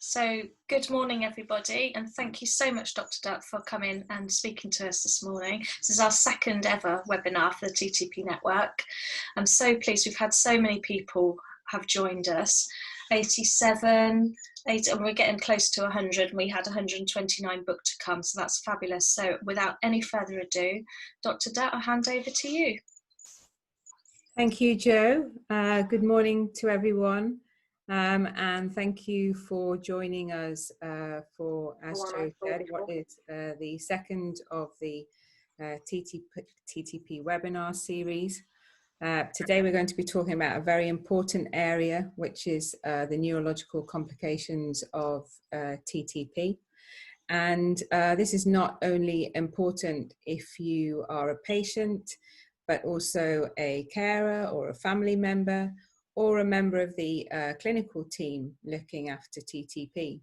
So good morning, everybody, and thank you so much, Dr. Dutt, for coming and speaking to us this morning. This is our second ever webinar for the TTP network. I'm so pleased we've had so many people have joined us. 87, and we're getting close to 100, and we had 129 booked to come, so that's fabulous. So without any further ado, Dr. Dutt, I'll hand over to you. Thank you, Jo. Good morning to everyone. And thank you for joining us for, as Jo said, what is the second of the TTP webinar series. Today we're going to be talking about a very important area, which is the neurological complications of TTP. And this is not only important if you are a patient, but also a carer or a family member or a member of the clinical team looking after TTP.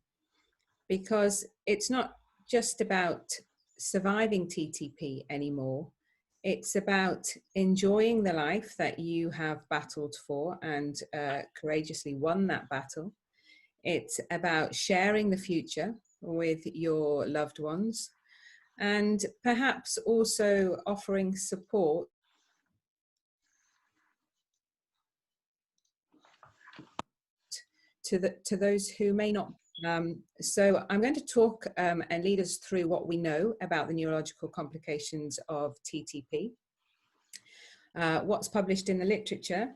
Because it's not just about surviving TTP anymore, it's about enjoying the life that you have battled for and courageously won that battle. It's about sharing the future with your loved ones and perhaps also offering support to those who may not. So I'm going to talk and lead us through what we know about the neurological complications of TTP, what's published in the literature,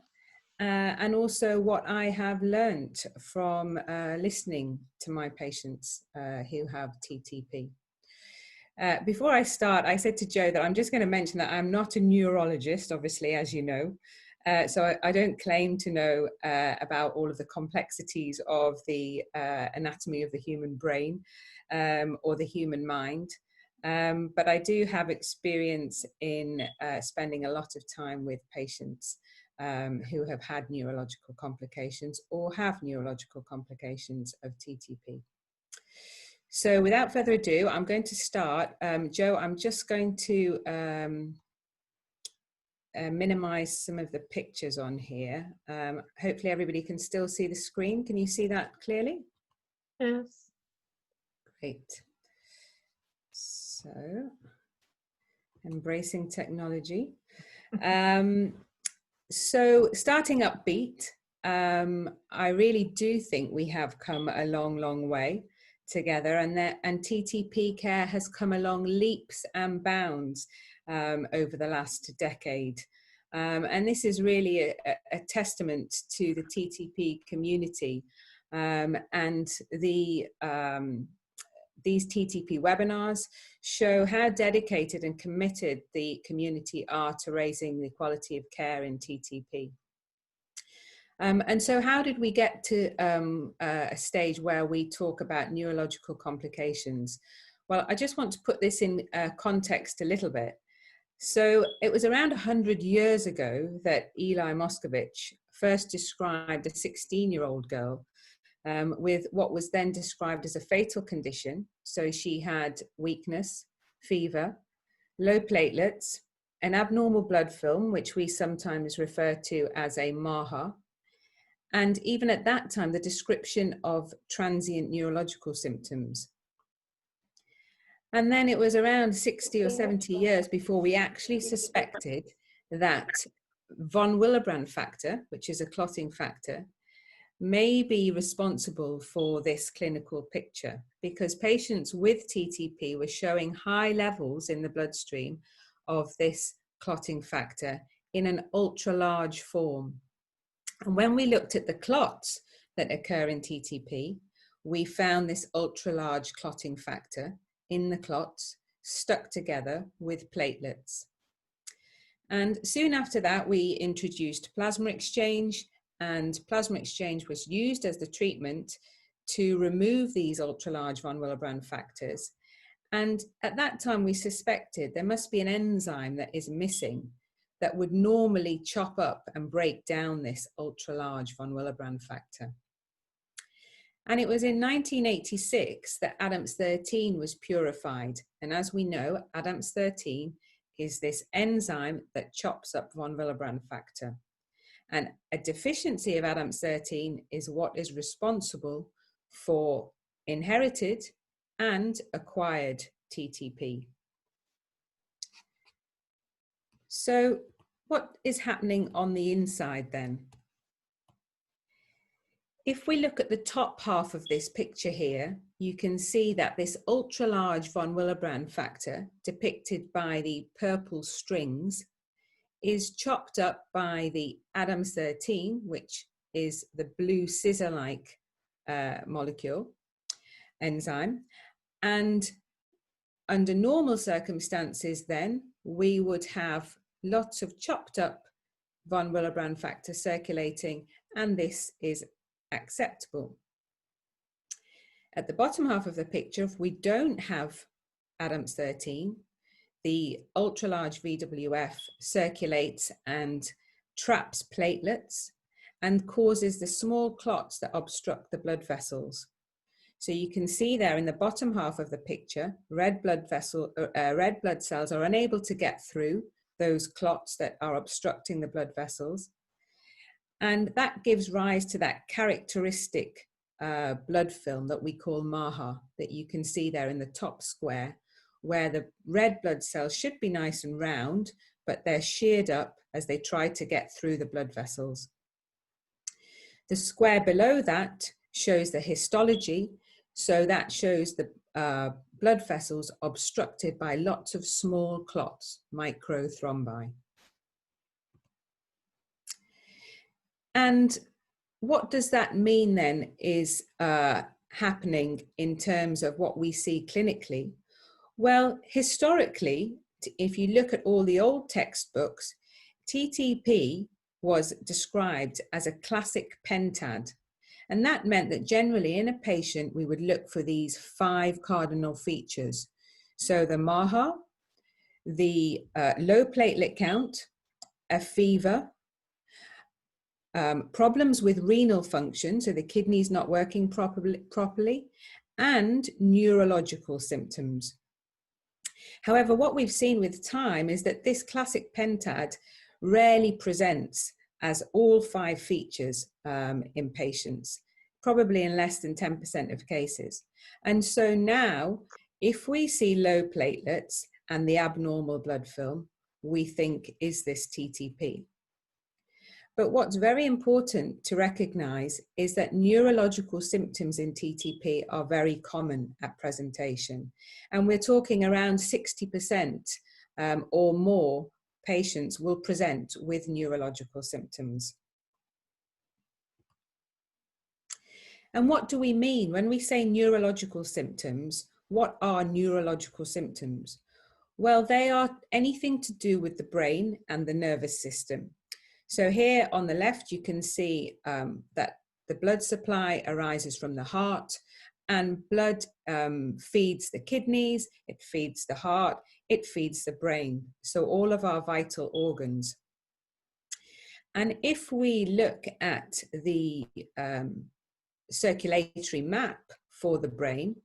and also what I have learned from listening to my patients who have TTP. Before I start, I said to Jo that I'm just going to mention that I'm not a neurologist, obviously, as you know. So I don't claim to know about all of the complexities of the anatomy of the human brain or the human mind. But I do have experience in spending a lot of time with patients who have had neurological complications or have neurological complications of TTP. So without further ado, I'm going to start. Jo, I'm just going to minimize some of the pictures on here. Hopefully everybody can still see the screen. Can you see that clearly? Yes. Great. So, embracing technology. So starting upbeat, I really do think we have come a long, long way together, and TTP care has come along leaps and bounds over the last decade. And this is really a testament to the TTP community and these TTP webinars show how dedicated and committed the community are to raising the quality of care in TTP. And so how did we get to a stage where we talk about neurological complications? Well, I just want to put this in context a little bit. So it was around 100 years ago that Eli Moscovich first described a 16-year-old girl with what was then described as a fatal condition. So she had weakness, fever, low platelets, an abnormal blood film, which we sometimes refer to as a MAHA, and even at that time, the description of transient neurological symptoms. And then it was around 60 or 70 years before we actually suspected that von Willebrand factor, which is a clotting factor, may be responsible for this clinical picture, because patients with TTP were showing high levels in the bloodstream of this clotting factor in an ultra-large form. And when we looked at the clots that occur in TTP, we found this ultra-large clotting factor in the clots stuck together with platelets. And soon after that, we introduced plasma exchange, and plasma exchange was used as the treatment to remove these ultra-large von Willebrand factors. And at that time, we suspected there must be an enzyme that is missing that would normally chop up and break down this ultra-large von Willebrand factor. And it was in 1986 that ADAMTS13 was purified. And as we know, ADAMTS13 is this enzyme that chops up von Willebrand factor. And a deficiency of ADAMTS13 is what is responsible for inherited and acquired TTP. So what is happening on the inside then? If we look at the top half of this picture here, you can see that this ultra-large von Willebrand factor, depicted by the purple strings, is chopped up by the ADAMS13, which is the blue scissor-like molecule, enzyme. And under normal circumstances then, we would have lots of chopped up von Willebrand factor circulating, and this is acceptable. At the bottom half of the picture, if we don't have ADAMS13, the ultra-large VWF circulates and traps platelets and causes the small clots that obstruct the blood vessels. So you can see there in the bottom half of the picture, red blood cells are unable to get through those clots that are obstructing the blood vessels. And that gives rise to that characteristic blood film that we call MAHA, that you can see there in the top square, where the red blood cells should be nice and round, but they're sheared up as they try to get through the blood vessels. The square below that shows the histology. So that shows the blood vessels obstructed by lots of small clots, microthrombi. And what does that mean then is happening in terms of what we see clinically? Well, historically, if you look at all the old textbooks, TTP was described as a classic pentad. And that meant that generally in a patient, we would look for these 5 cardinal features. So the MAHA, the low platelet count, a fever, problems with renal function, so the kidneys not working properly, and neurological symptoms. However, what we've seen with time is that this classic pentad rarely presents as all 5 features in patients, probably in less than 10% of cases. And so now, if we see low platelets and the abnormal blood film, we think, is this TTP? But what's very important to recognize is that neurological symptoms in TTP are very common at presentation. And we're talking around 60% or more patients will present with neurological symptoms. And what do we mean when we say neurological symptoms? What are neurological symptoms? Well, they are anything to do with the brain and the nervous system. So here on the left, you can see that the blood supply arises from the heart, and blood feeds the kidneys, it feeds the heart, it feeds the brain. So all of our vital organs. And if we look at the circulatory map for the brain,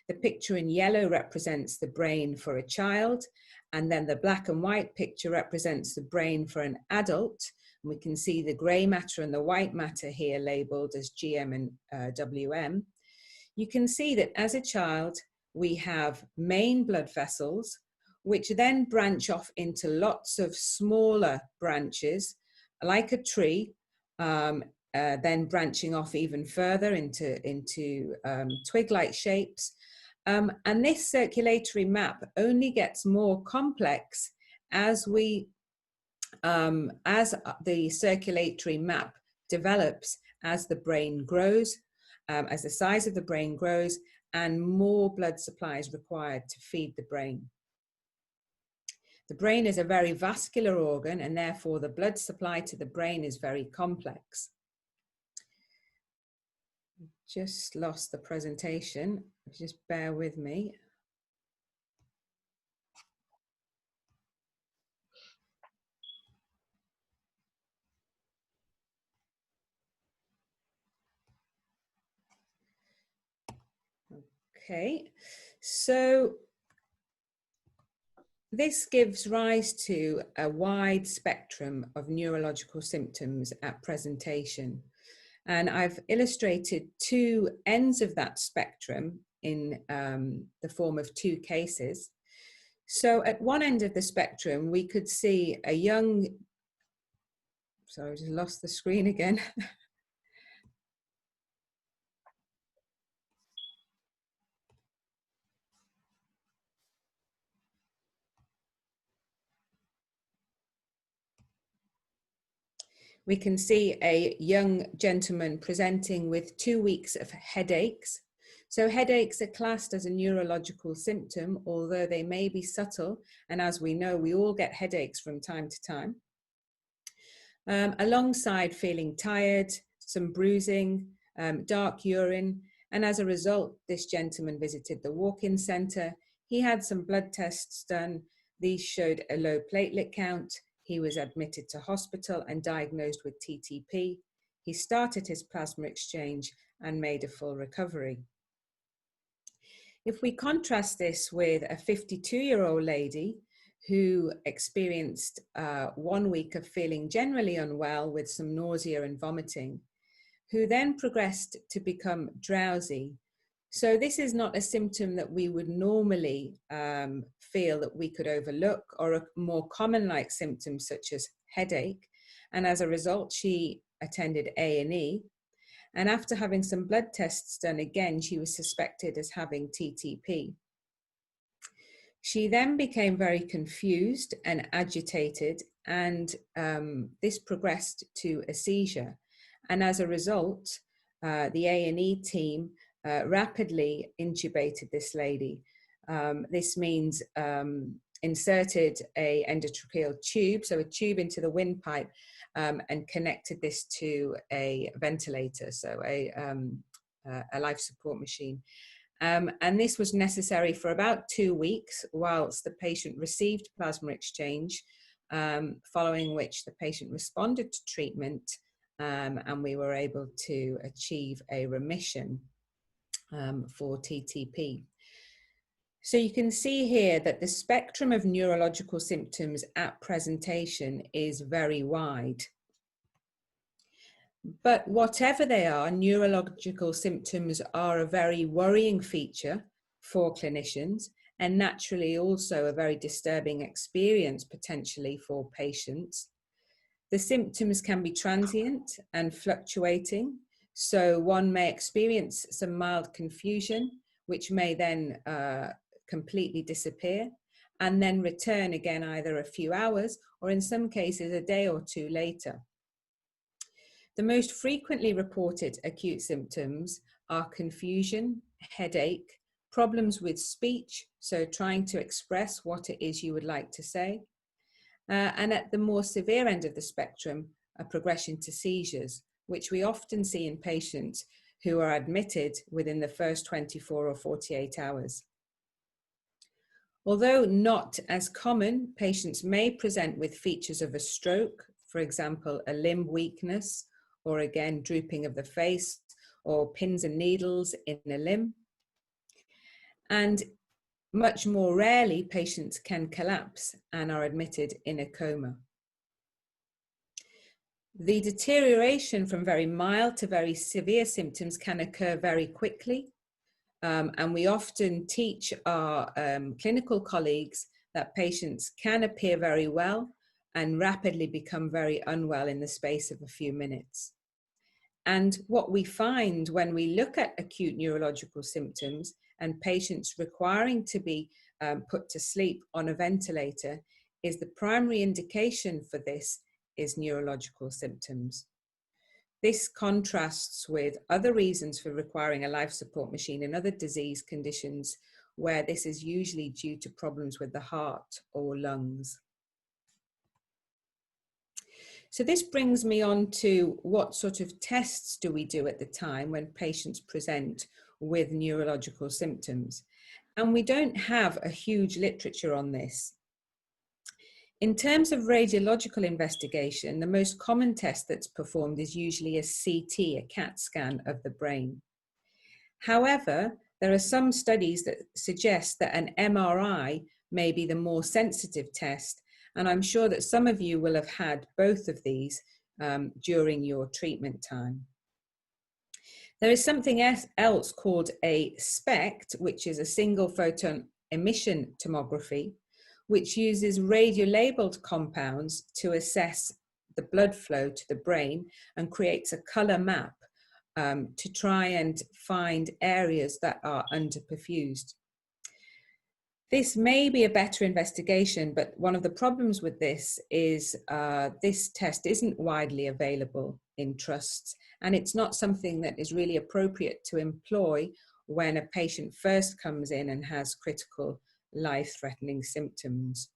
the picture in yellow represents the brain for a child, and then the black and white picture represents the brain for an adult. We can see the grey matter and the white matter here labelled as GM and WM. You can see that as a child, we have main blood vessels, which then branch off into lots of smaller branches, like a tree, then branching off even further into twig-like shapes. And this circulatory map only gets more complex as the circulatory map develops, as the brain grows, as the size of the brain grows, and more blood supply is required to feed the brain. The brain is a very vascular organ, and therefore the blood supply to the brain is very complex. Just lost the presentation, just bear with me. Okay, so this gives rise to a wide spectrum of neurological symptoms at presentation. And I've illustrated two ends of that spectrum in the form of two cases. So at one end of the spectrum, we could see a young, sorry, I just lost the screen again. We can see a young gentleman presenting with 2 weeks of headaches. So headaches are classed as a neurological symptom, although they may be subtle. And as we know, we all get headaches from time to time. Alongside feeling tired, some bruising, dark urine. And as a result, this gentleman visited the walk-in centre. He had some blood tests done. These showed a low platelet count. He was admitted to hospital and diagnosed with TTP. He started his plasma exchange and made a full recovery. If we contrast this with a 52-year-old lady who experienced 1 week of feeling generally unwell with some nausea and vomiting, who then progressed to become drowsy. So this is not a symptom that we would normally feel that we could overlook, or a more common-like symptom such as headache. And as a result, she attended A&E. And after having some blood tests done again, she was suspected as having TTP. She then became very confused and agitated, and this progressed to a seizure. And as a result, the A&E team rapidly intubated this lady. This means inserted a endotracheal tube, so a tube into the windpipe, and connected this to a ventilator, so a life support machine. And this was necessary for about 2 weeks whilst the patient received plasma exchange, following which the patient responded to treatment, and we were able to achieve a remission for TTP. So you can see here that the spectrum of neurological symptoms at presentation is very wide. But whatever they are, neurological symptoms are a very worrying feature for clinicians, and naturally also a very disturbing experience potentially for patients. The symptoms can be transient and fluctuating, so one may experience some mild confusion, which may then completely disappear and then return again either a few hours or in some cases a day or two later. The most frequently reported acute symptoms are confusion, headache, problems with speech, so trying to express what it is you would like to say, and at the more severe end of the spectrum, a progression to seizures, which we often see in patients who are admitted within the first 24 or 48 hours. Although not as common, patients may present with features of a stroke, for example, a limb weakness, or again, drooping of the face, or pins and needles in a limb. And much more rarely, patients can collapse and are admitted in a coma. The deterioration from very mild to very severe symptoms can occur very quickly. And we often teach our clinical colleagues that patients can appear very well and rapidly become very unwell in the space of a few minutes. And what we find when we look at acute neurological symptoms and patients requiring to be put to sleep on a ventilator is the primary indication for this is neurological symptoms. This contrasts with other reasons for requiring a life support machine in other disease conditions where this is usually due to problems with the heart or lungs. So this brings me on to what sort of tests do we do at the time when patients present with neurological symptoms? And we don't have a huge literature on this. In terms of radiological investigation, the most common test that's performed is usually a CT, a CAT scan of the brain. However, there are some studies that suggest that an MRI may be the more sensitive test, and I'm sure that some of you will have had both of these during your treatment time. There is something else called a SPECT, which is a single photon emission tomography, which uses radio-labeled compounds to assess the blood flow to the brain and creates a color map to try and find areas that are underperfused. This may be a better investigation, but one of the problems with this is this test isn't widely available in trusts, and it's not something that is really appropriate to employ when a patient first comes in and has critical life-threatening symptoms.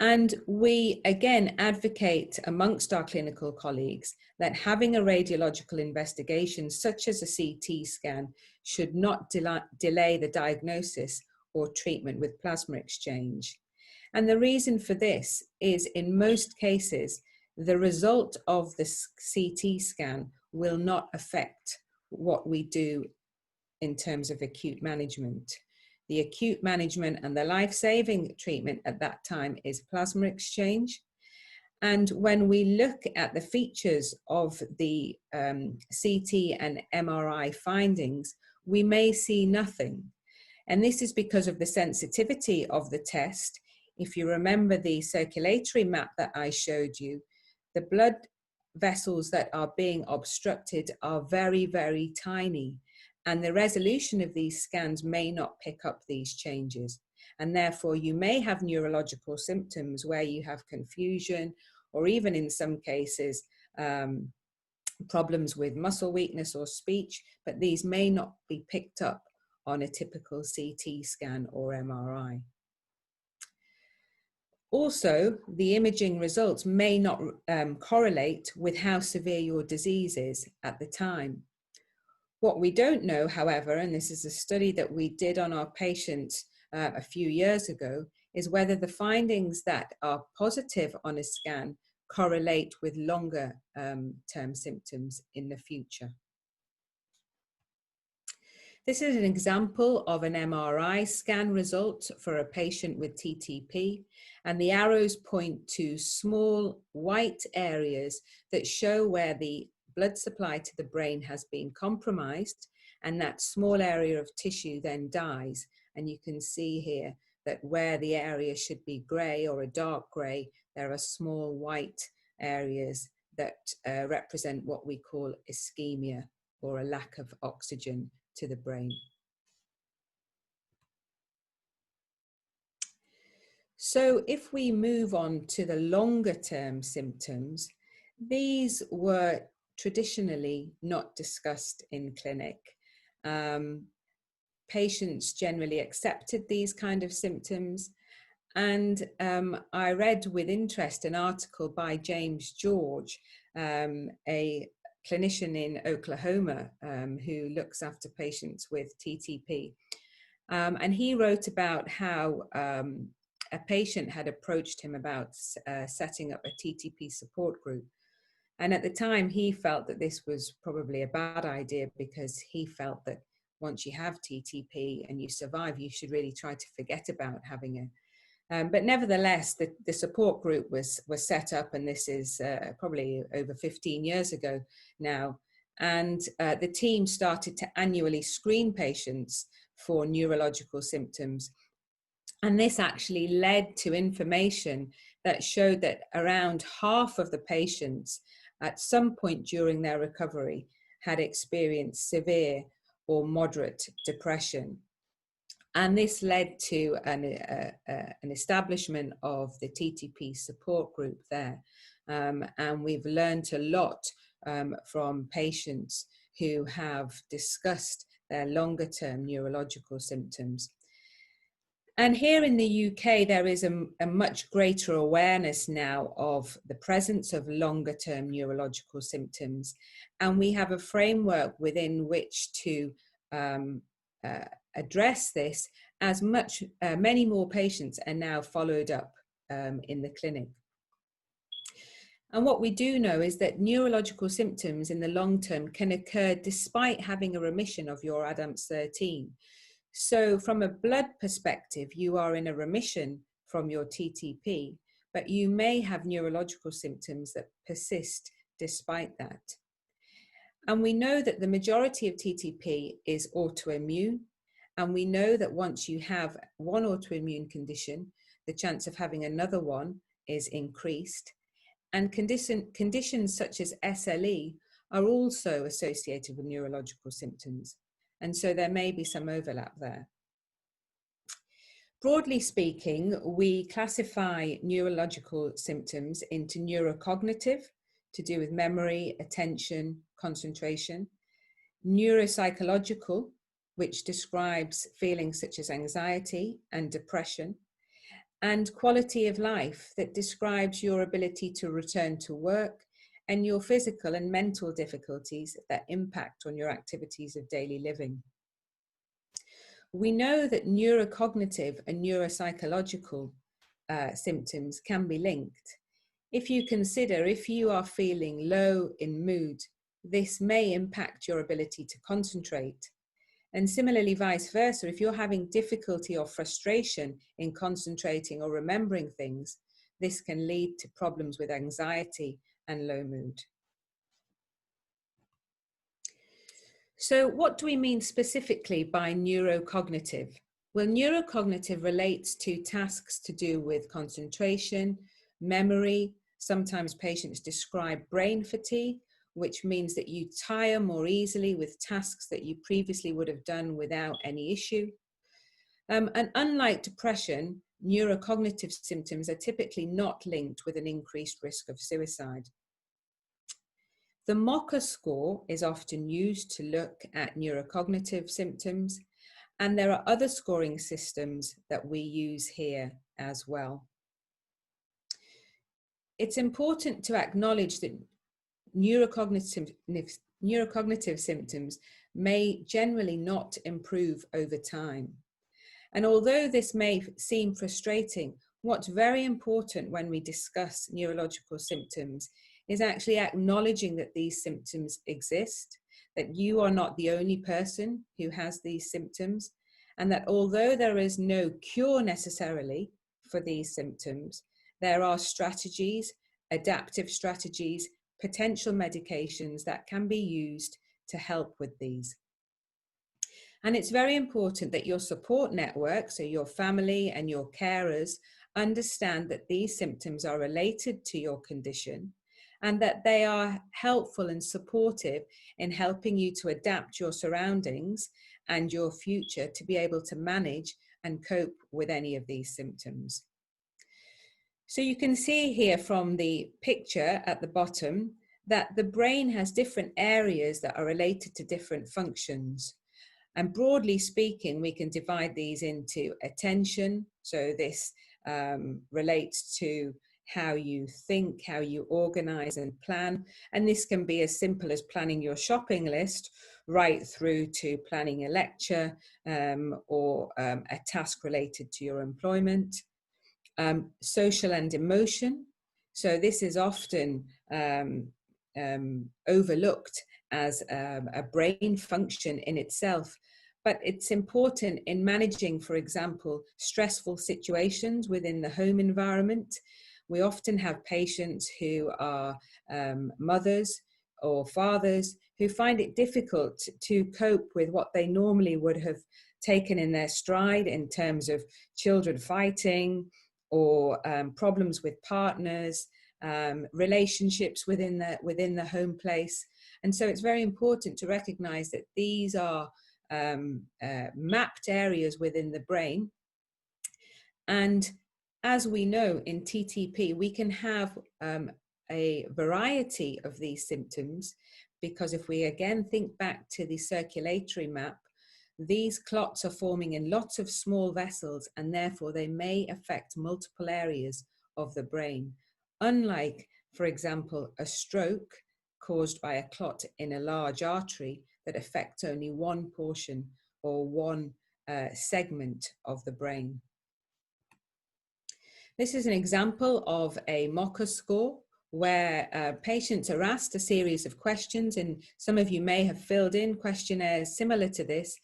And we, again, advocate amongst our clinical colleagues that having a radiological investigation, such as a CT scan, should not delay the diagnosis or treatment with plasma exchange. And the reason for this is, in most cases, the result of the CT scan will not affect what we do in terms of acute management. The acute management and the life-saving treatment at that time is plasma exchange. And when we look at the features of the CT and MRI findings, we may see nothing. And this is because of the sensitivity of the test. If you remember the circulatory map that I showed you, the blood vessels that are being obstructed are very, very tiny. And the resolution of these scans may not pick up these changes. And therefore, you may have neurological symptoms where you have confusion, or even in some cases, problems with muscle weakness or speech, but these may not be picked up on a typical CT scan or MRI. Also, the imaging results may not correlate with how severe your disease is at the time. What we don't know, however, and this is a study that we did on our patients a few years ago, is whether the findings that are positive on a scan correlate with longer term symptoms in the future. This is an example of an MRI scan result for a patient with TTP, and the arrows point to small white areas that show where the blood supply to the brain has been compromised, and that small area of tissue then dies. And you can see here that where the area should be grey or a dark grey, there are small white areas that represent what we call ischemia, or a lack of oxygen to the brain. So if we move on to the longer term symptoms, these were traditionally not discussed in clinic. Patients generally accepted these kind of symptoms, and I read with interest an article by James George, a clinician in Oklahoma who looks after patients with TTP. And he wrote about how a patient had approached him about setting up a TTP support group. And at the time, he felt that this was probably a bad idea, because he felt that once you have TTP and you survive, you should really try to forget about having it. But nevertheless, the support group was set up, and this is probably over 15 years ago now. And the team started to annually screen patients for neurological symptoms. And this actually led to information that showed that around half of the patients at some point during their recovery had experienced severe or moderate depression. And this led to an establishment of the TTP support group there. And we've learned a lot from patients who have discussed their longer term neurological symptoms. And here in the UK, there is a much greater awareness now of the presence of longer term neurological symptoms. And we have a framework within which to address this, as many more patients are now followed up in the clinic. And what we do know is that neurological symptoms in the long term can occur despite having a remission of your ADAMTS13. So from a blood perspective, you are in a remission from your TTP, but you may have neurological symptoms that persist despite that. And we know that the majority of TTP is autoimmune. And we know that once you have one autoimmune condition, the chance of having another one is increased. And conditions such as SLE are also associated with neurological symptoms. And so there may be some overlap there. Broadly speaking, we classify neurological symptoms into neurocognitive, to do with memory, attention, concentration, neuropsychological, which describes feelings such as anxiety and depression, and quality of life, that describes your ability to return to work and your physical and mental difficulties that impact on your activities of daily living. We know that neurocognitive and neuropsychological symptoms can be linked. If you consider, if you are feeling low in mood, this may impact your ability to concentrate. And similarly, vice versa, if you're having difficulty or frustration in concentrating or remembering things, this can lead to problems with anxiety and low mood. So what do we mean specifically by neurocognitive? Well, neurocognitive relates to tasks to do with concentration, memory. Sometimes patients describe brain fatigue, which means that you tire more easily with tasks that you previously would have done without any issue. And unlike depression, neurocognitive symptoms are typically not linked with an increased risk of suicide. The Mocha score is often used to look at neurocognitive symptoms, and there are other scoring systems that we use here as well. It's important to acknowledge that neurocognitive symptoms may generally not improve over time. And although this may seem frustrating, what's very important when we discuss neurological symptoms is actually acknowledging that these symptoms exist, that you are not the only person who has these symptoms, and that although there is no cure necessarily for these symptoms, there are strategies, adaptive strategies, potential medications that can be used to help with these. And it's very important that your support network, so your family and your carers, understand that these symptoms are related to your condition and that they are helpful and supportive in helping you to adapt your surroundings and your future to be able to manage and cope with any of these symptoms. So you can see here from the picture at the bottom that the brain has different areas that are related to different functions. And broadly speaking, we can divide these into attention. So this relates to how you think, how you organize and plan. And this can be as simple as planning your shopping list right through to planning a lecture or a task related to your employment. Social and emotion. So this is often overlooked as a brain function in itself, but it's important in managing, for example, stressful situations within the home environment. We often have patients who are mothers or fathers who find it difficult to cope with what they normally would have taken in their stride in terms of children fighting or problems with partners, relationships within the home place. And so it's very important to recognize that these are mapped areas within the brain. And as we know in TTP, we can have a variety of these symptoms, because if we again think back to the circulatory map, these clots are forming in lots of small vessels, and therefore they may affect multiple areas of the brain. Unlike, for example, a stroke caused by a clot in a large artery that affects only one portion or one segment of the brain. This is an example of a Mocha score where patients are asked a series of questions, and some of you may have filled in questionnaires similar to this,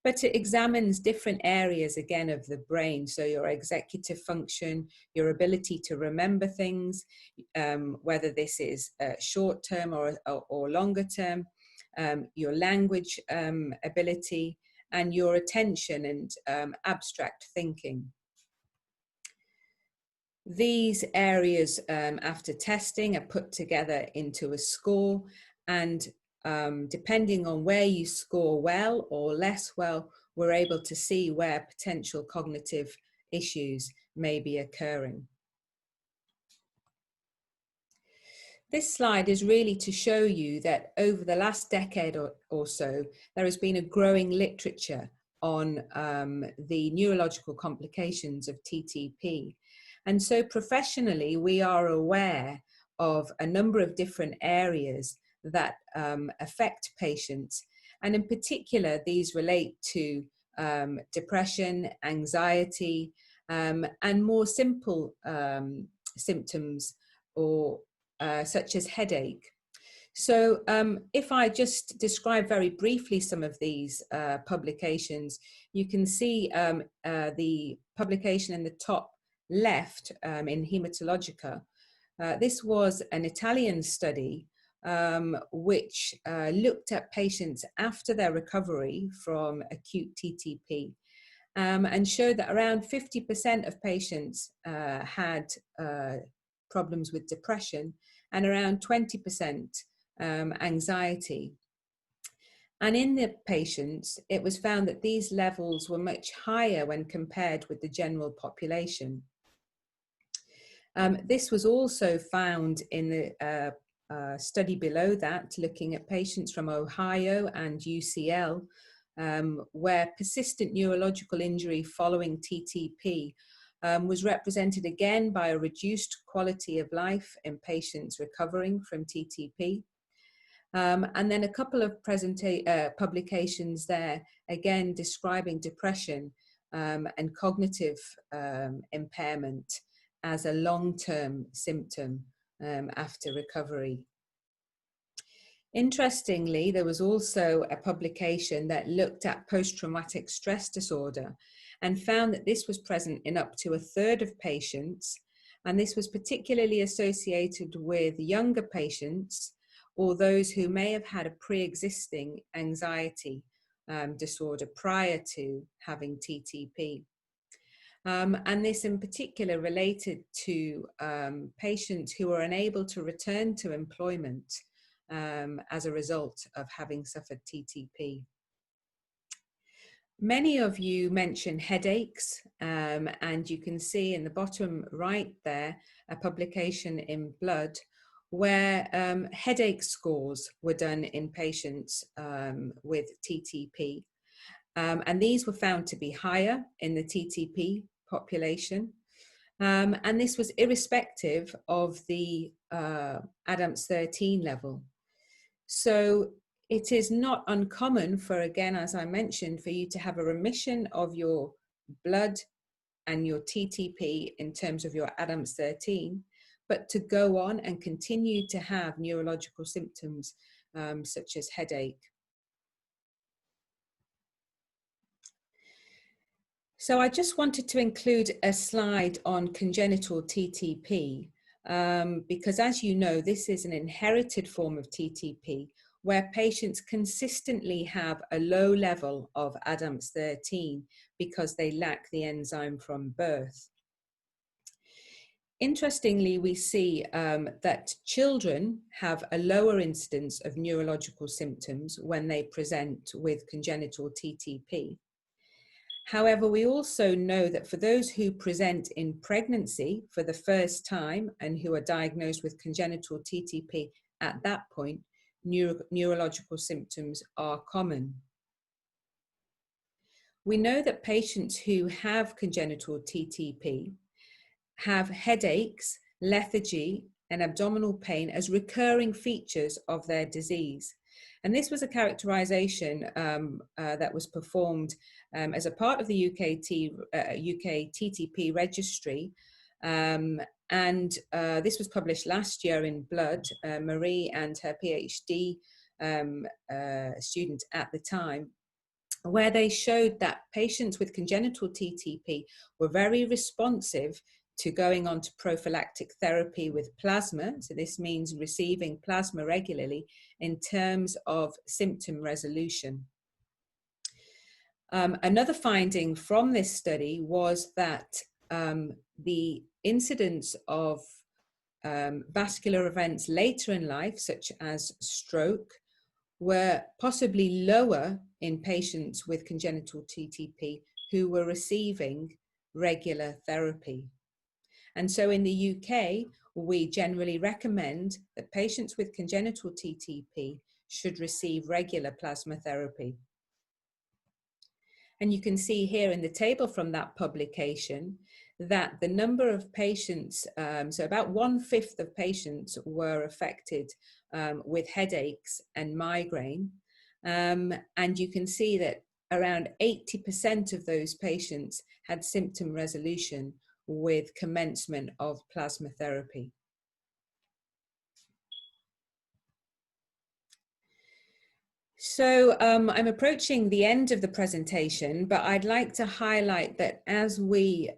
but it examines different areas again of the brain. So your executive function, your ability to remember things, whether this is short term or longer term, your language ability, and your attention and abstract thinking. These areas, after testing, are put together into a score, and depending on where you score well or less well, we're able to see where potential cognitive issues may be occurring. This slide is really to show you that over the last decade or so, there has been a growing literature on the neurological complications of TTP. And so professionally, we are aware of a number of different areas that affect patients. And in particular, these relate to depression, anxiety, and more simple symptoms or such as headache. So if I just describe very briefly some of these publications, you can see the publication in the top left in Hematologica. This was an Italian study which looked at patients after their recovery from acute TTP and showed that around 50% of patients had problems with depression and around 20% anxiety. And in the patients, it was found that these levels were much higher when compared with the general population. This was also found in the study below that, looking at patients from Ohio and UCL, where persistent neurological injury following TTP was represented again by a reduced quality of life in patients recovering from TTP. And then a couple of publications there, again describing depression and cognitive impairment as a long-term symptom after recovery. Interestingly, there was also a publication that looked at post-traumatic stress disorder and found that this was present in up to 1/3 of patients, and this was particularly associated with younger patients or those who may have had a pre-existing anxiety disorder prior to having TTP. And this in particular related to patients who were unable to return to employment as a result of having suffered TTP. Many of you mentioned headaches, and you can see in the bottom right there a publication in Blood where headache scores were done in patients with TTP. And these were found to be higher in the TTP population. And this was irrespective of the ADAMTS-13 level. So it is not uncommon for, again, as I mentioned, for you to have a remission of your blood and your TTP in terms of your ADAMTS-13, but to go on and continue to have neurological symptoms such as headache. So I just wanted to include a slide on congenital TTP because, as you know, this is an inherited form of TTP where patients consistently have a low level of ADAMTS-13 because they lack the enzyme from birth. Interestingly, we see that children have a lower incidence of neurological symptoms when they present with congenital TTP. However, we also know that for those who present in pregnancy for the first time and who are diagnosed with congenital TTP at that point, neurological symptoms are common. We know that patients who have congenital TTP have headaches, lethargy, and abdominal pain as recurring features of their disease. And this was a characterization that was performed as a part of the UK TTP registry. And this was published last year in Blood. Marie and her PhD student at the time, where they showed that patients with congenital TTP were very responsive to going on to prophylactic therapy with plasma. So this means receiving plasma regularly in terms of symptom resolution. Another finding from this study was that the incidence of vascular events later in life, such as stroke, were possibly lower in patients with congenital TTP who were receiving regular therapy. And so in the UK, we generally recommend that patients with congenital TTP should receive regular plasma therapy. And you can see here in the table from that publication that the number of patients, so about 1/5 of patients were affected with headaches and migraine. And you can see that around 80% of those patients had symptom resolution with commencement of plasma therapy. So I'm approaching the end of the presentation, but I'd like to highlight that as we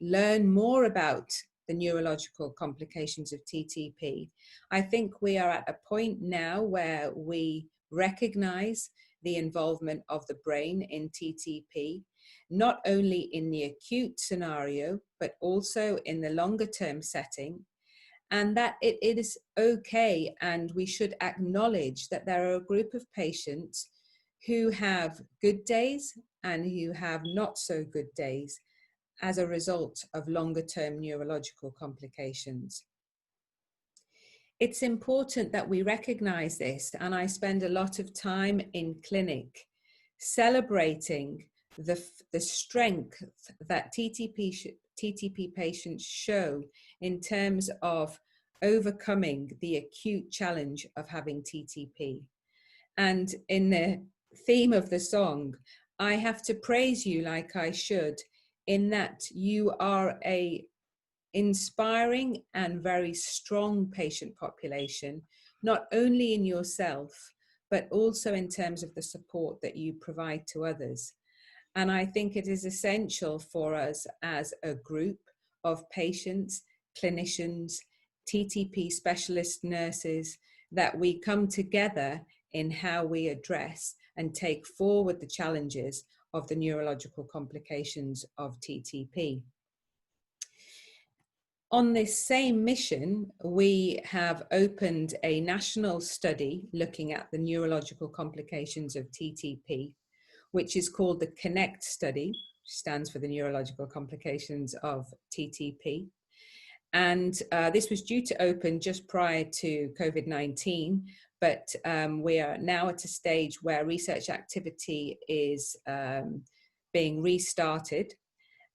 learn more about the neurological complications of TTP, I think we are at a point now where we recognize the involvement of the brain in TTP, not only in the acute scenario, but also in the longer term setting. And that it is okay, and we should acknowledge that there are a group of patients who have good days and who have not so good days as a result of longer term neurological complications. It's important that we recognize this, and I spend a lot of time in clinic celebrating the strength that TTP patients show in terms of overcoming the acute challenge of having TTP. And in the theme of the song, I have to praise you like I should, in that you are a inspiring and very strong patient population, not only in yourself, but also in terms of the support that you provide to others. And I think it is essential for us as a group of patients, clinicians, TTP specialist nurses, that we come together in how we address and take forward the challenges of the neurological complications of TTP. On this same mission, we have opened a national study looking at the neurological complications of TTP, which is called the CONNECT study, which stands for the Neurological Complications of TTP. And this was due to open just prior to COVID-19, but we are now at a stage where research activity is being restarted.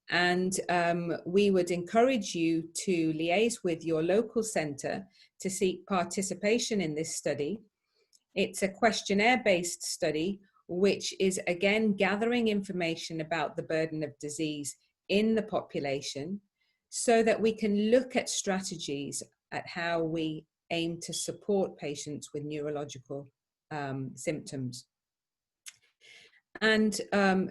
And we would encourage you to liaise with your local centre to seek participation in this study. It's a questionnaire-based study, which is again gathering information about the burden of disease in the population so that we can look at strategies at how we aim to support patients with neurological symptoms. And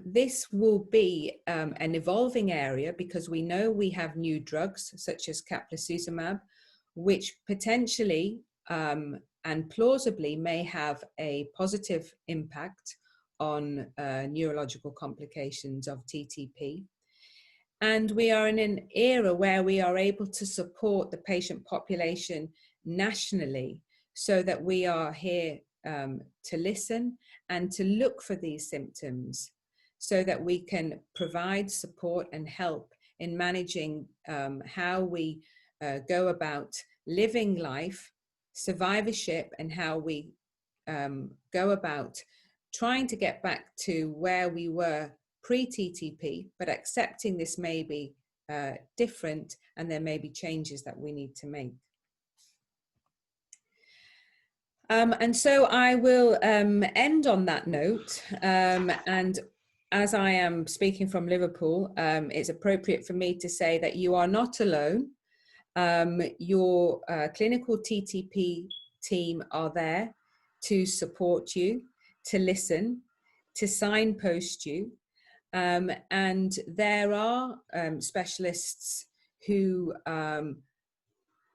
this will be an evolving area because we know we have new drugs such as caplacizumab, which potentially and plausibly may have a positive impact on neurological complications of TTP. And we are in an era where we are able to support the patient population nationally so that we are here to listen and to look for these symptoms so that we can provide support and help in managing how we go about living life, survivorship, and how we go about trying to get back to where we were pre-TTP, but accepting this may be different and there may be changes that we need to make. And so I will end on that note. And as I am speaking from Liverpool, it's appropriate for me to say that you are not alone. Your clinical TTP team are there to support you, to listen, to signpost you. And there are specialists who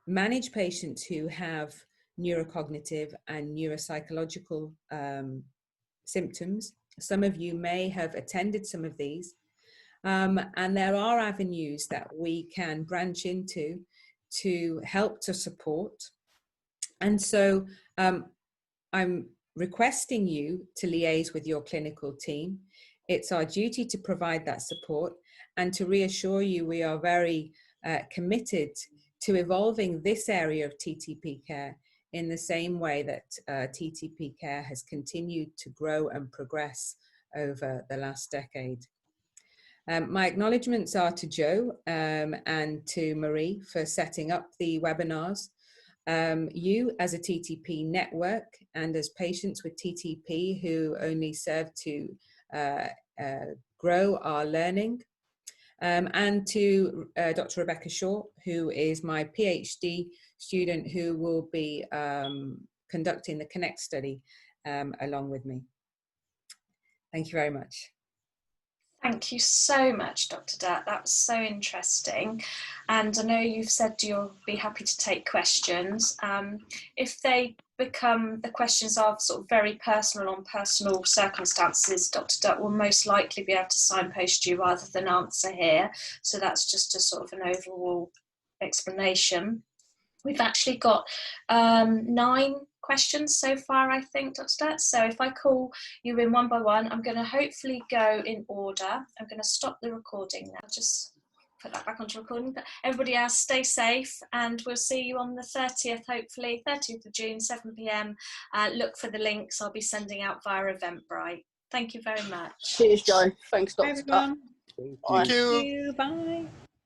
manage patients who have neurocognitive and neuropsychological symptoms. Some of you may have attended some of these, and there are avenues that we can branch into to help to support. And so I'm requesting you to liaise with your clinical team. It's our duty to provide that support, and to reassure you we are very committed to evolving this area of TTP care in the same way that TTP care has continued to grow and progress over the last decade. My acknowledgements are to Joe and to Marie for setting up the webinars. You as a TTP network and as patients with TTP who only serve to grow our learning, and to Dr. Rebecca Shaw, who is my PhD student who will be conducting the Connect study along with me. Thank you very much. Thank you so much, Dr. Dutt. That was so interesting. And I know you've said you'll be happy to take questions. If they become, the questions are sort of very personal on personal circumstances, Dr. Dutt will most likely be able to signpost you rather than answer here. So that's just a sort of an overall explanation. We've actually got 9 questions so far, I think, Dr. Dutt. So if I call you in one by one, I'm going to hopefully go in order. I'm going to stop the recording now. Just put that back onto recording. But everybody else, stay safe, and we'll see you on the 30th, hopefully, 30th of June, 7 p.m. Look for the links I'll be sending out via Eventbrite. Thank you very much. Cheers, Joe. Thanks, Dr. Bye, everyone. Bye. Thank you. Thank you. Bye.